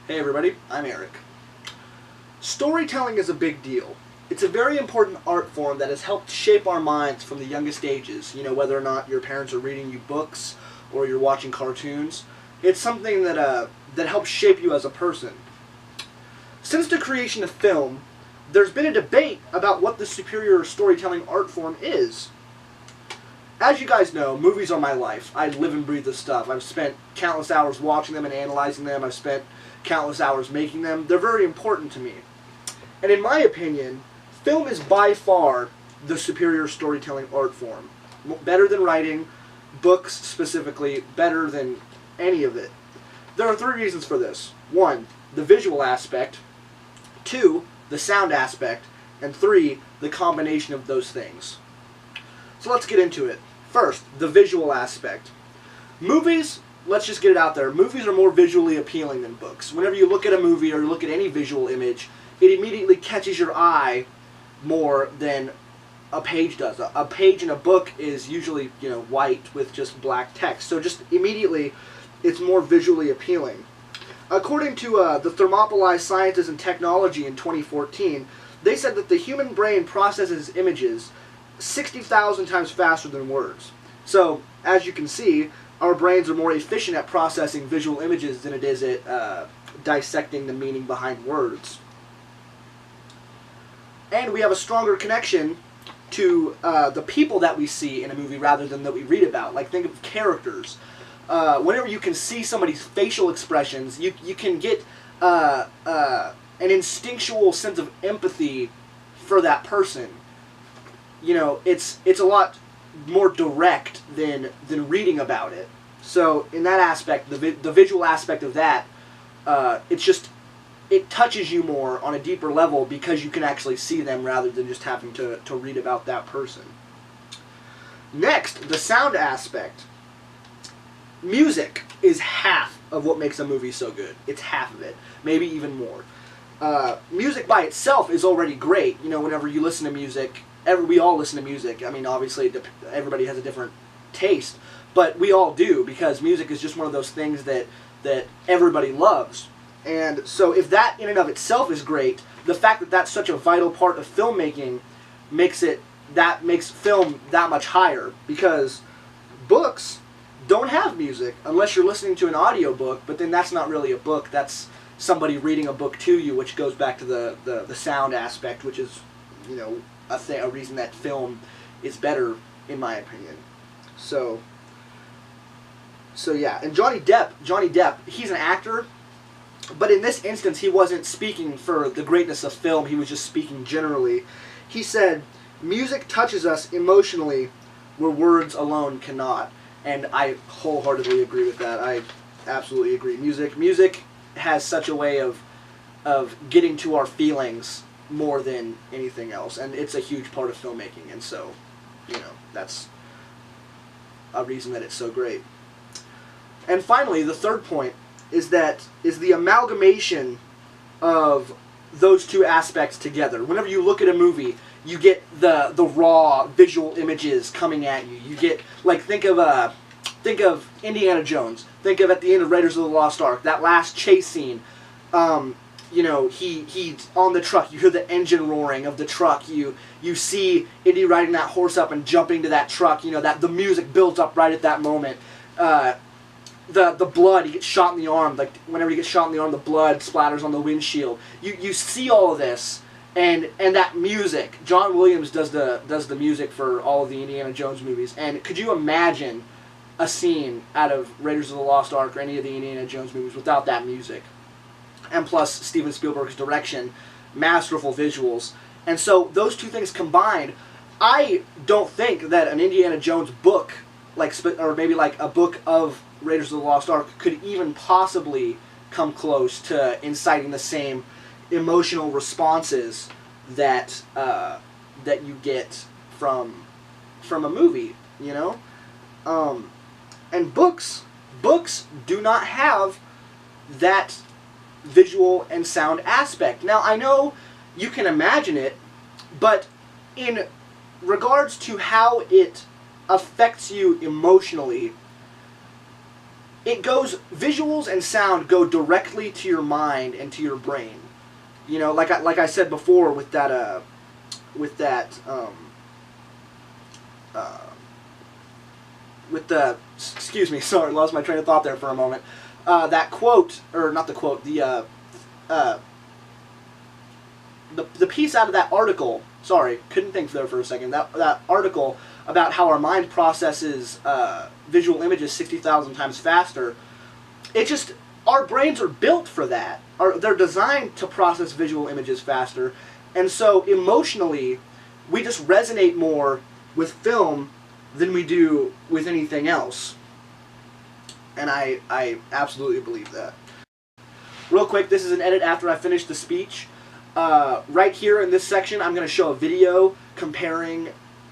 Hey everybody, I'm Eric. Storytelling is a big deal. It's a very important art form that has helped shape our minds from the youngest ages. You know, whether or not your parents are reading you books or you're watching cartoons. It's something that helps shape you as a person. Since the creation of film, there's been a debate about what the superior storytelling art form is. As you guys know, movies are my life. I live and breathe this stuff. I've spent countless hours watching them and analyzing them. I've spent countless hours making them. They're very important to me. And in my opinion, film is by far the superior storytelling art form. Better than writing, books specifically, better than any of it. There are three reasons for this. One, the visual aspect. Two, the sound aspect. And three, the combination of those things. So let's get into it. First, the visual aspect. Movies, let's just get it out there. Movies are more visually appealing than books. Whenever you look at a movie or you look at any visual image, it immediately catches your eye more than a page does. A page in a book is usually, white with just black text. So just immediately, it's more visually appealing. According to the Thermopylae Sciences and Technology in 2014, they said that the human brain processes images 60,000 times faster than words. So, as you can see, our brains are more efficient at processing visual images than it is at dissecting the meaning behind words. And we have a stronger connection to the people that we see in a movie rather than that we read about. Like, think of characters. Whenever you can see somebody's facial expressions, you can get an instinctual sense of empathy for that person. It's a lot more direct than reading about it. So in that aspect, the visual aspect of that, it touches you more on a deeper level because you can actually see them rather than just having to read about that person. Next, the sound aspect. Music is half of what makes a movie so good. It's half of it, maybe even more. Music by itself is already great. Whenever you listen to music, we all listen to music. I mean, obviously, everybody has a different taste, but we all do because music is just one of those things that everybody loves. And so if that in and of itself is great, the fact that that's such a vital part of filmmaking makes film that much higher, because books don't have music unless you're listening to an audiobook, but then that's not really a book. That's somebody reading a book to you, which goes back to the sound aspect, which is, a reason that film is better, in my opinion. So yeah. And Johnny Depp, he's an actor, but in this instance, he wasn't speaking for the greatness of film. He was just speaking generally. He said, "Music touches us emotionally where words alone cannot." And I wholeheartedly agree with that. I absolutely agree. Music has such a way of getting to our feelings more than anything else, and it's a huge part of filmmaking, and so, that's a reason that it's so great. And finally, the third point is the amalgamation of those two aspects together. Whenever you look at a movie, you get the raw visual images coming at you. You get, like, think of Indiana Jones. Think of at the end of Raiders of the Lost Ark, that last chase scene. He's on the truck. You hear the engine roaring of the truck. You see Indy riding that horse up and jumping to that truck. That the music builds up right at that moment. The blood, he gets shot in the arm. Like, whenever he gets shot in the arm, the blood splatters on the windshield. You see all of this, and that music. John Williams does the music for all of the Indiana Jones movies. And could you imagine a scene out of Raiders of the Lost Ark or any of the Indiana Jones movies without that music? And plus Steven Spielberg's direction, masterful visuals. And so those two things combined, I don't think that an Indiana Jones book, or maybe like a book of Raiders of the Lost Ark, could even possibly come close to inciting the same emotional responses that you get from a movie, and books do not have that visual and sound aspect. Now, I know you can imagine it, but in regards to how it affects you emotionally, visuals and sound go directly to your mind and to your brain. You know, like I said before with that, excuse me, sorry, lost my train of thought there for a moment. That quote, or not the quote, the piece out of that article, sorry, couldn't think there for a second, that article about how our mind processes visual images 60,000 times faster, our brains are built for that. They're designed to process visual images faster, and so emotionally, we just resonate more with film than we do with anything else. And I absolutely believe that. Real quick, this is an edit after I finish the speech. Right here in this section, I'm going to show a video comparing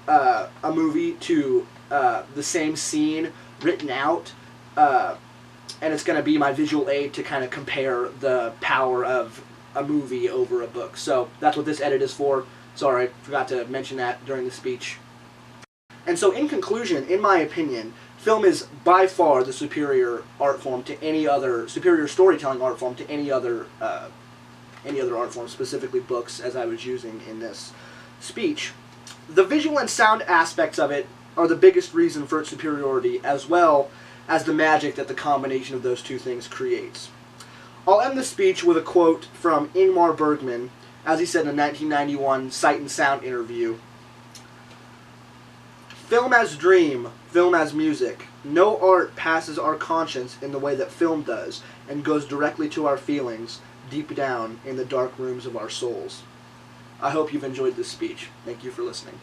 a movie to the same scene written out, and it's going to be my visual aid to kind of compare the power of a movie over a book. So that's what this edit is for. Sorry, forgot to mention that during the speech. And so in conclusion, in my opinion, film is by far the superior art form to any other, superior storytelling art form to any other art form, specifically books, as I was using in this speech. The visual and sound aspects of it are the biggest reason for its superiority, as well as the magic that the combination of those two things creates. I'll end the speech with a quote from Ingmar Bergman, as he said in a 1991 Sight and Sound interview. "Film as dream, film as music. No art passes our conscience in the way that film does, and goes directly to our feelings, deep down in the dark rooms of our souls." I hope you've enjoyed this speech. Thank you for listening.